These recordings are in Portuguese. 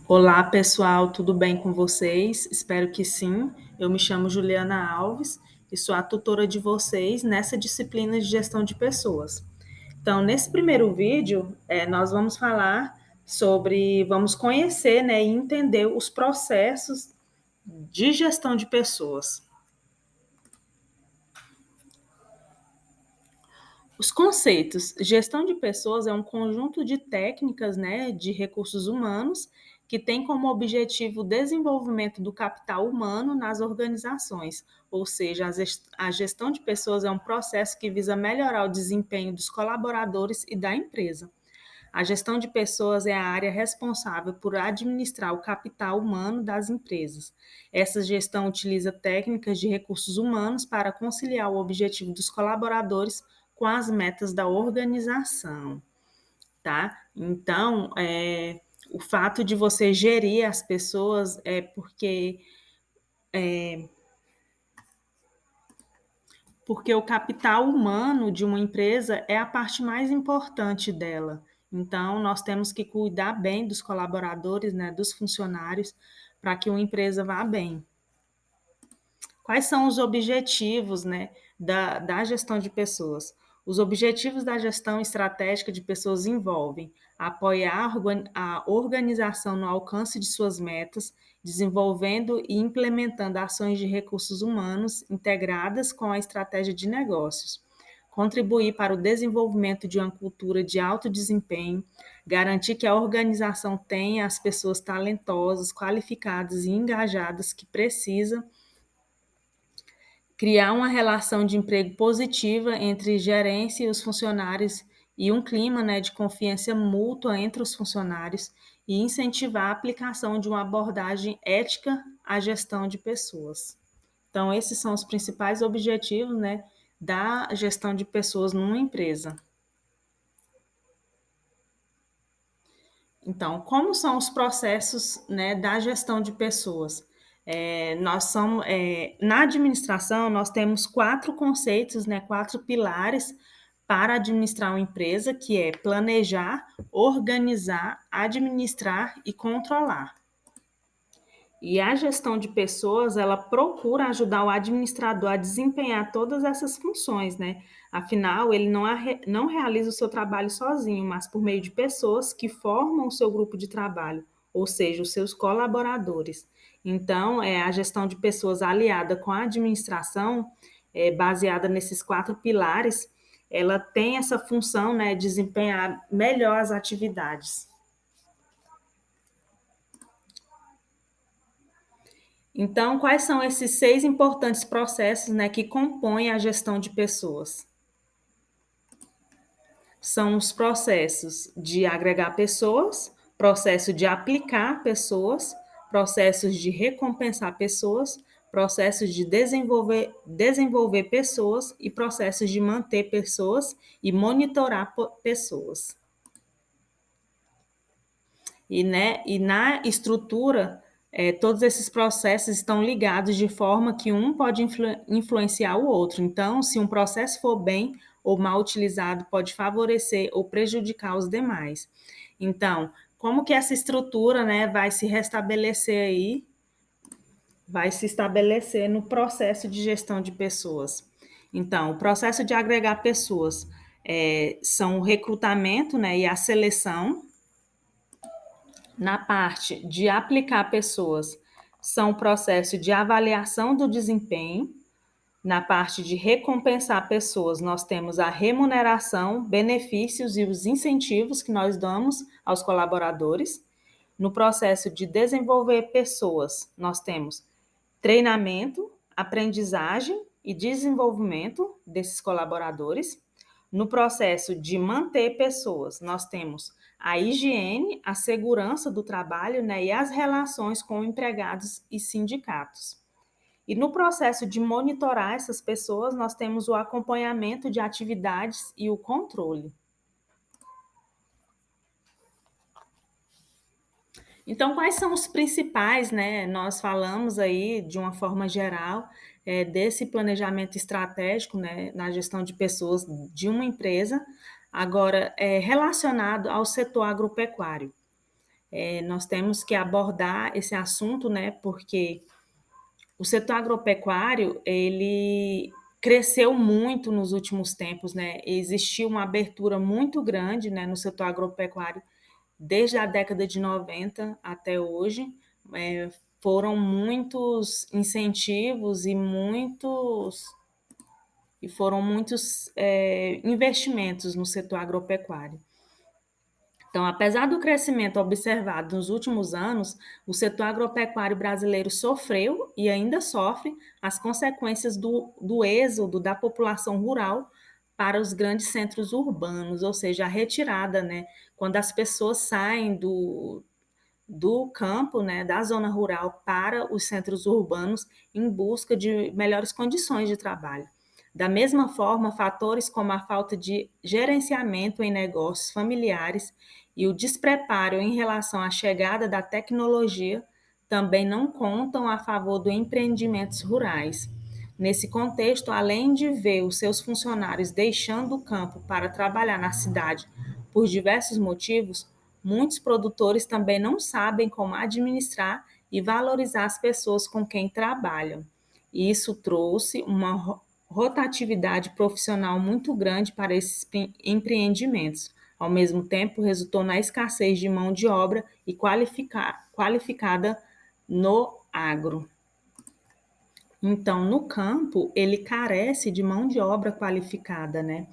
Olá, pessoal, tudo bem com vocês? Espero que sim. Eu me chamo Juliana Alves e sou a tutora de vocês nessa disciplina de gestão de pessoas. Então, nesse primeiro vídeo, nós vamos falar vamos conhecer, né, e entender os processos de gestão de pessoas. Os conceitos. Gestão de pessoas é um conjunto de técnicas, né, de recursos humanos que tem como objetivo o desenvolvimento do capital humano nas organizações, ou seja, a gestão de pessoas é um processo que visa melhorar o desempenho dos colaboradores e da empresa. A gestão de pessoas é a área responsável por administrar o capital humano das empresas. Essa gestão utiliza técnicas de recursos humanos para conciliar o objetivo dos colaboradores com as metas da organização, tá? Então, o fato de você gerir as pessoas é porque o capital humano de uma empresa é a parte mais importante dela. Então, nós temos que cuidar bem dos colaboradores, né, dos funcionários, para que uma empresa vá bem. Quais são os objetivos, né, da gestão de pessoas? Os objetivos da gestão estratégica de pessoas envolvem apoiar a organização no alcance de suas metas, desenvolvendo e implementando ações de recursos humanos integradas com a estratégia de negócios, contribuir para o desenvolvimento de uma cultura de alto desempenho, garantir que a organização tenha as pessoas talentosas, qualificadas e engajadas que precisa, criar uma relação de emprego positiva entre gerência e os funcionários e um clima, né, de confiança mútua entre os funcionários e incentivar a aplicação de uma abordagem ética à gestão de pessoas. Então, esses são os principais objetivos, né, da gestão de pessoas numa empresa. Então, como são os processos, né, da gestão de pessoas? Na administração, nós temos quatro conceitos, né, quatro pilares para administrar uma empresa, que é planejar, organizar, administrar e controlar. E a gestão de pessoas, ela procura ajudar o administrador a desempenhar todas essas funções, né? Afinal, ele não realiza o seu trabalho sozinho, mas por meio de pessoas que formam o seu grupo de trabalho, ou seja, os seus colaboradores. Então, a gestão de pessoas aliada com a administração, baseada nesses quatro pilares, ela tem essa função, né, de desempenhar melhor as atividades. Então, quais são esses 6 importantes processos, né, que compõem a gestão de pessoas? São os processos de agregar pessoas, processo de aplicar pessoas, processos de recompensar pessoas, processos de desenvolver pessoas e processos de manter pessoas e monitorar pessoas. E na estrutura, todos esses processos estão ligados de forma que um pode influenciar o outro. Então, se um processo for bem ou mal utilizado, pode favorecer ou prejudicar os demais. Então, como que essa estrutura, né, vai se restabelecer aí, vai se estabelecer no processo de gestão de pessoas? Então, o processo de agregar pessoas são o recrutamento, né, e a seleção. Na parte de aplicar pessoas, são o processo de avaliação do desempenho. Na parte de recompensar pessoas, nós temos a remuneração, benefícios e os incentivos que nós damos aos colaboradores. No processo de desenvolver pessoas, nós temos treinamento, aprendizagem e desenvolvimento desses colaboradores. No processo de manter pessoas, nós temos a higiene, a segurança do trabalho, né, e as relações com empregados e sindicatos. E no processo de monitorar essas pessoas, nós temos o acompanhamento de atividades e o controle. Então, quais são os principais, né? Nós falamos aí, de uma forma geral, desse planejamento estratégico, né, na gestão de pessoas de uma empresa, agora, relacionado ao setor agropecuário. Nós temos que abordar esse assunto, né, porque o setor agropecuário, ele cresceu muito nos últimos tempos, né? Existiu uma abertura muito grande, né, no setor agropecuário desde a década de 90 até hoje. É, foram muitos incentivos e foram muitos investimentos no setor agropecuário. Então, apesar do crescimento observado nos últimos anos, o setor agropecuário brasileiro sofreu e ainda sofre as consequências do êxodo da população rural para os grandes centros urbanos, ou seja, a retirada, né? Quando as pessoas saem do campo, né, da zona rural para os centros urbanos em busca de melhores condições de trabalho. Da mesma forma, fatores como a falta de gerenciamento em negócios familiares e o despreparo em relação à chegada da tecnologia também não contam a favor dos empreendimentos rurais. Nesse contexto, além de ver os seus funcionários deixando o campo para trabalhar na cidade por diversos motivos, muitos produtores também não sabem como administrar e valorizar as pessoas com quem trabalham. E isso trouxe uma rotatividade profissional muito grande para esses empreendimentos. Ao mesmo tempo, resultou na escassez de mão de obra e qualificada no agro. Então, no campo, ele carece de mão de obra qualificada, né?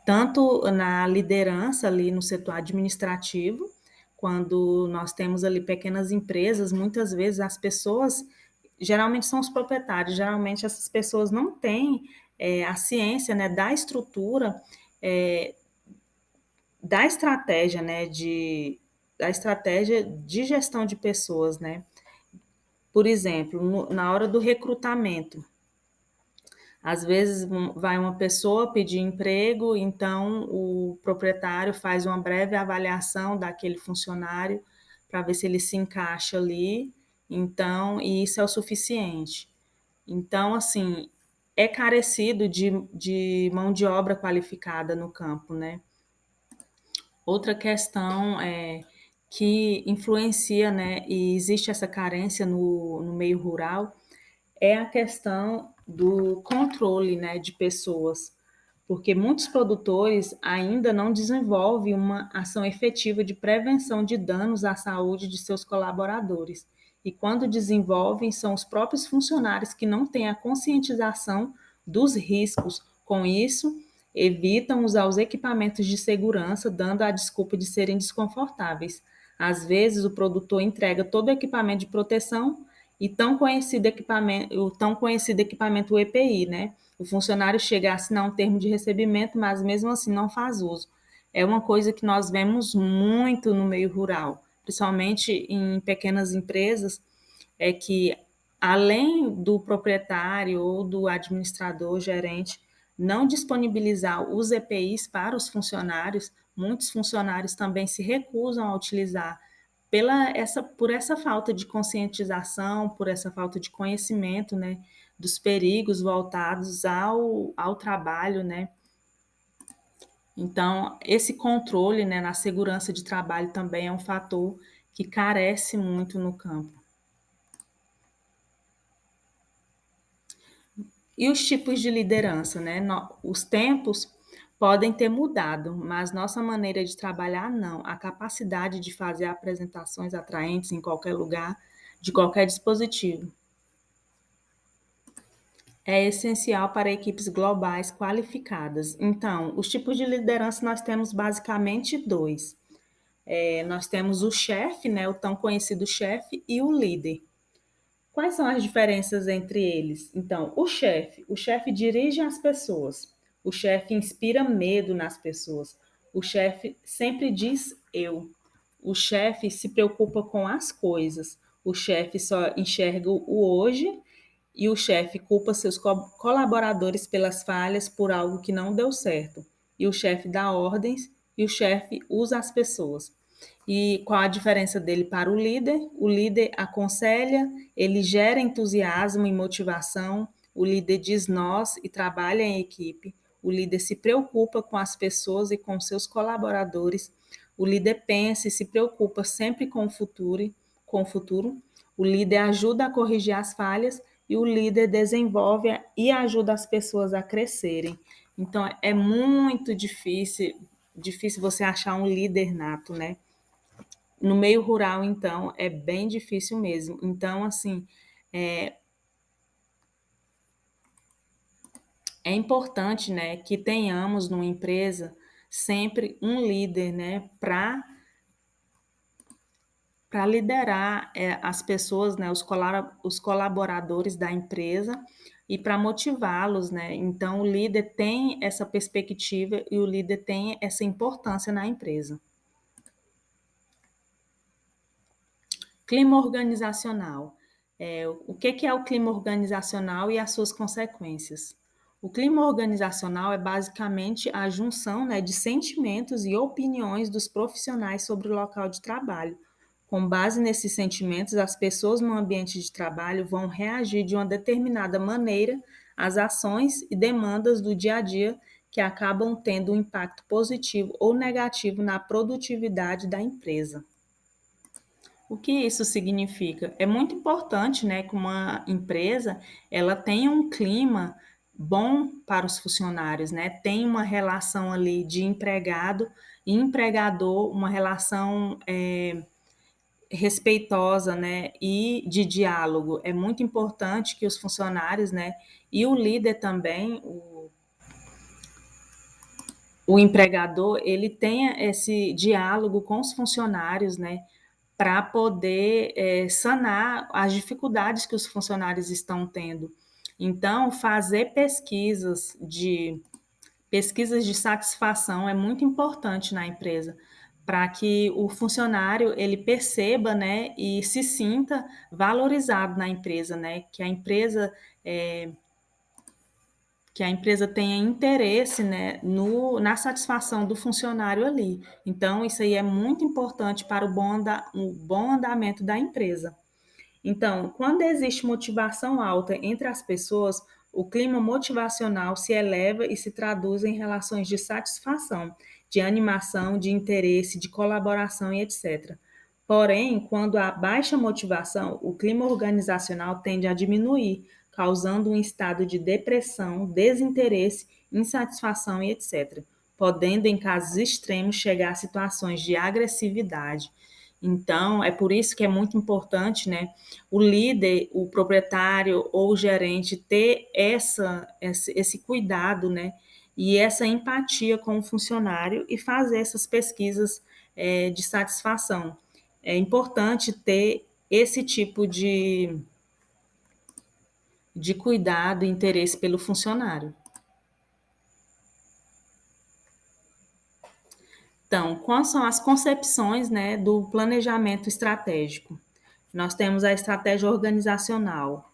Tanto na liderança ali no setor administrativo, quando nós temos ali pequenas empresas, muitas vezes as pessoas, geralmente são os proprietários, geralmente essas pessoas não têm a ciência, né, da estrutura, é, da estratégia de gestão de pessoas, né? Por exemplo, na hora do recrutamento, às vezes vai uma pessoa pedir emprego, então o proprietário faz uma breve avaliação daquele funcionário para ver se ele se encaixa ali, então, e isso é o suficiente. Então, assim, é carecido de mão de obra qualificada no campo, né? Outra questão que influencia, né, e existe essa carência no meio rural, é a questão do controle, né, de pessoas, porque muitos produtores ainda não desenvolvem uma ação efetiva de prevenção de danos à saúde de seus colaboradores. E quando desenvolvem, são os próprios funcionários que não têm a conscientização dos riscos. Com isso, evitam usar os equipamentos de segurança, dando a desculpa de serem desconfortáveis. Às vezes, o produtor entrega todo o equipamento de proteção e o tão conhecido equipamento EPI, né? O funcionário chega a assinar um termo de recebimento, mas mesmo assim não faz uso. É uma coisa que nós vemos muito no meio rural, principalmente em pequenas empresas, é que além do proprietário ou do administrador, gerente, não disponibilizar os EPIs para os funcionários, muitos funcionários também se recusam a utilizar por essa falta de conscientização, por essa falta de conhecimento, né, dos perigos voltados ao trabalho, né? Então, esse controle, né, na segurança de trabalho também é um fator que carece muito no campo. E os tipos de liderança, né? Os tempos podem ter mudado, mas nossa maneira de trabalhar não. A capacidade de fazer apresentações atraentes em qualquer lugar, de qualquer dispositivo, é essencial para equipes globais qualificadas. Então, os tipos de liderança nós temos basicamente dois. Nós temos o chefe, né, o tão conhecido chefe, e o líder. Quais são as diferenças entre eles? Então, o chefe dirige as pessoas. O chefe inspira medo nas pessoas. O chefe sempre diz eu. O chefe se preocupa com as coisas. O chefe só enxerga o hoje e o chefe culpa seus colaboradores pelas falhas por algo que não deu certo. E o chefe dá ordens e o chefe usa as pessoas. E qual a diferença dele para o líder? O líder aconselha, ele gera entusiasmo e motivação, o líder diz nós e trabalha em equipe, o líder se preocupa com as pessoas e com seus colaboradores, O líder pensa e se preocupa sempre com o futuro. O líder ajuda a corrigir as falhas e o líder desenvolve e ajuda as pessoas a crescerem. Então, é muito difícil você achar um líder nato, né? No meio rural, então, é bem difícil mesmo. Então, assim, é, é importante, né, que tenhamos numa empresa sempre um líder, né, para liderar as pessoas, né, os colaboradores da empresa e para motivá-los, né? Então, o líder tem essa perspectiva e o líder tem essa importância na empresa. Clima organizacional. O que é o clima organizacional e as suas consequências? O clima organizacional é basicamente a junção, né, de sentimentos e opiniões dos profissionais sobre o local de trabalho. Com base nesses sentimentos, as pessoas no ambiente de trabalho vão reagir de uma determinada maneira às ações e demandas do dia a dia que acabam tendo um impacto positivo ou negativo na produtividade da empresa. O que isso significa? É muito importante, né, que uma empresa ela tenha um clima bom para os funcionários, né? Tem uma relação ali de empregado e empregador, uma relação respeitosa, né, e de diálogo. É muito importante que os funcionários, né, e o líder também, o empregador, ele tenha esse diálogo com os funcionários, né, para poder sanar as dificuldades que os funcionários estão tendo. Então, fazer pesquisas de satisfação é muito importante na empresa, para que o funcionário ele perceba, né, e se sinta valorizado na empresa, né, que a empresa tenha interesse, né, na satisfação do funcionário ali. Então, isso aí é muito importante para o bom andamento da empresa. Então, quando existe motivação alta entre as pessoas, o clima motivacional se eleva e se traduz em relações de satisfação, de animação, de interesse, de colaboração e etc. Porém, quando há baixa motivação, o clima organizacional tende a diminuir, causando um estado de depressão, desinteresse, insatisfação e etc., podendo, em casos extremos, chegar a situações de agressividade. Então, é por isso que é muito importante, né, o líder, o proprietário ou o gerente ter esse cuidado, né, e essa empatia com o funcionário e fazer essas pesquisas de satisfação. É importante ter esse tipo de cuidado e interesse pelo funcionário. Então, quais são as concepções, né, do planejamento estratégico? Nós temos a estratégia organizacional.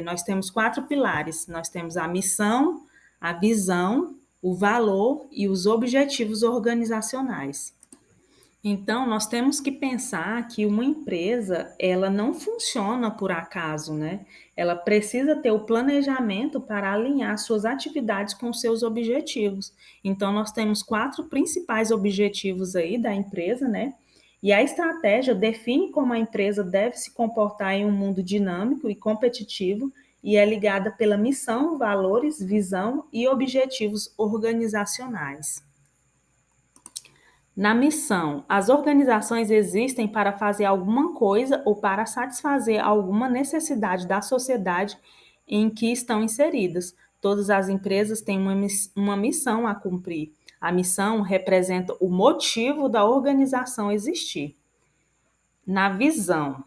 Nós temos 4 pilares. Nós temos a missão, a visão, o valor e os objetivos organizacionais. Então, nós temos que pensar que uma empresa, ela não funciona por acaso, né? Ela precisa ter o planejamento para alinhar suas atividades com seus objetivos. Então, nós temos 4 principais objetivos aí da empresa, né? E a estratégia define como a empresa deve se comportar em um mundo dinâmico e competitivo e é ligada pela missão, valores, visão e objetivos organizacionais. Na missão, as organizações existem para fazer alguma coisa ou para satisfazer alguma necessidade da sociedade em que estão inseridas. Todas as empresas têm uma missão a cumprir. A missão representa o motivo da organização existir. Na visão,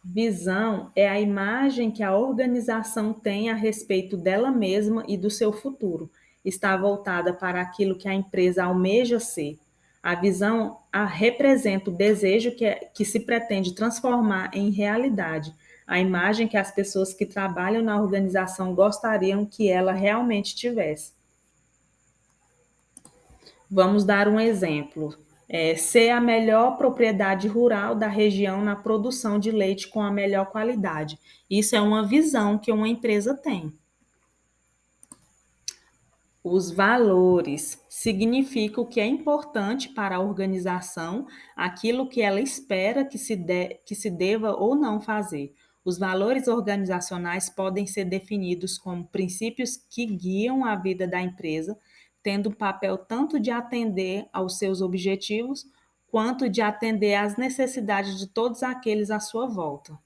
visão é a imagem que a organização tem a respeito dela mesma e do seu futuro. Está voltada para aquilo que a empresa almeja ser. A visão representa o desejo que se pretende transformar em realidade, a imagem que as pessoas que trabalham na organização gostariam que ela realmente tivesse. Vamos dar um exemplo. Ser a melhor propriedade rural da região na produção de leite com a melhor qualidade. Isso é uma visão que uma empresa tem. Os valores significam o que é importante para a organização, aquilo que ela espera que se deva ou não fazer. Os valores organizacionais podem ser definidos como princípios que guiam a vida da empresa, tendo o papel tanto de atender aos seus objetivos, quanto de atender às necessidades de todos aqueles à sua volta.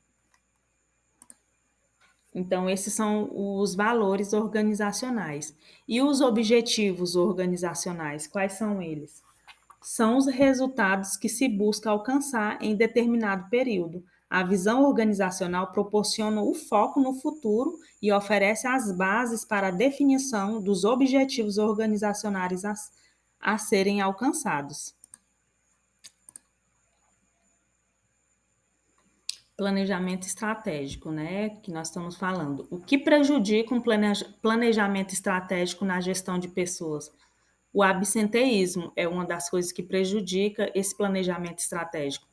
Então, esses são os valores organizacionais. E os objetivos organizacionais, quais são eles? São os resultados que se busca alcançar em determinado período. A visão organizacional proporciona o foco no futuro e oferece as bases para a definição dos objetivos organizacionais a serem alcançados. Planejamento estratégico, né, que nós estamos falando. O que prejudica um planejamento estratégico na gestão de pessoas? O absenteísmo é uma das coisas que prejudica esse planejamento estratégico,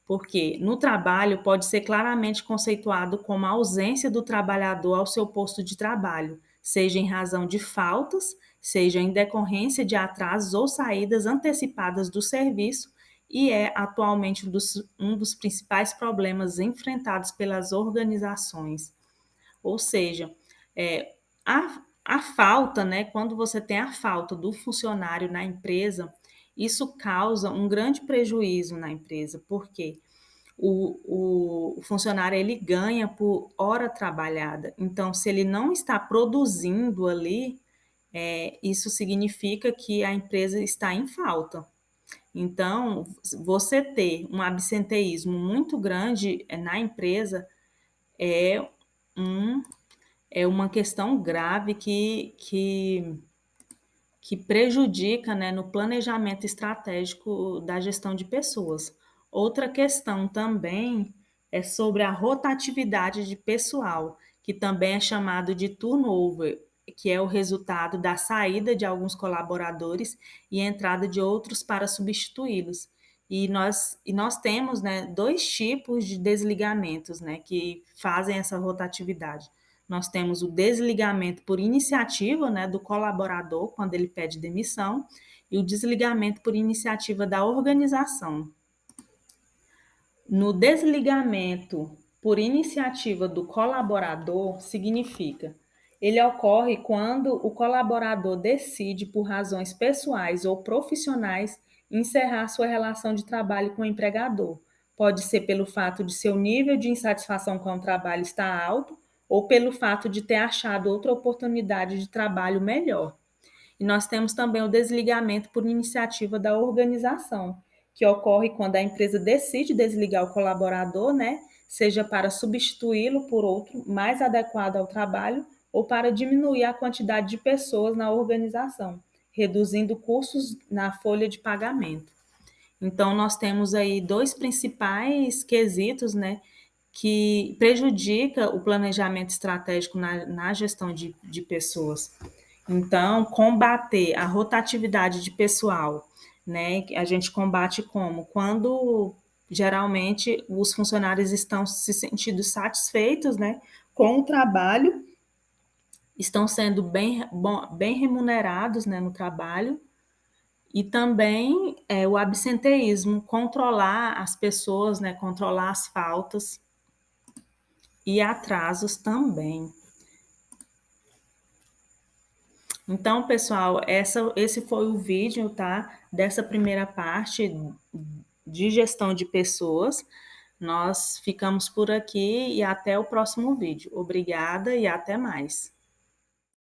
porque no trabalho pode ser claramente conceituado como a ausência do trabalhador ao seu posto de trabalho, seja em razão de faltas, seja em decorrência de atrasos ou saídas antecipadas do serviço, e é atualmente um dos principais problemas enfrentados pelas organizações. Ou seja, a falta, né, quando você tem a falta do funcionário na empresa, isso causa um grande prejuízo na empresa, porque o funcionário ele ganha por hora trabalhada. Então, se ele não está produzindo ali, isso significa que a empresa está em falta. Então, você ter um absenteísmo muito grande na empresa é, um, é uma questão grave que prejudica, né, no planejamento estratégico da gestão de pessoas. Outra questão também é sobre a rotatividade de pessoal, que também é chamado de turnover, que é o resultado da saída de alguns colaboradores e entrada de outros para substituí-los. E nós temos, né, dois tipos de desligamentos, né, que fazem essa rotatividade. Nós temos o desligamento por iniciativa, né, do colaborador, quando ele pede demissão, e o desligamento por iniciativa da organização. No desligamento por iniciativa do colaborador, significa ele ocorre quando o colaborador decide, por razões pessoais ou profissionais, encerrar sua relação de trabalho com o empregador. Pode ser pelo fato de seu nível de insatisfação com o trabalho estar alto ou pelo fato de ter achado outra oportunidade de trabalho melhor. E nós temos também o desligamento por iniciativa da organização, que ocorre quando a empresa decide desligar o colaborador, né? Seja para substituí-lo por outro mais adequado ao trabalho ou para diminuir a quantidade de pessoas na organização, reduzindo custos na folha de pagamento. Então, nós temos aí dois principais quesitos, né, que prejudica o planejamento estratégico na gestão de pessoas. Então, combater a rotatividade de pessoal, né? A gente combate como? Quando geralmente os funcionários estão se sentindo satisfeitos, né, com o trabalho, estão sendo bem remunerados, né, no trabalho, e também o absenteísmo, controlar as pessoas, né, controlar as faltas e atrasos também. Então, pessoal, esse foi o vídeo, tá? Dessa primeira parte de gestão de pessoas. Nós ficamos por aqui e até o próximo vídeo. Obrigada e até mais.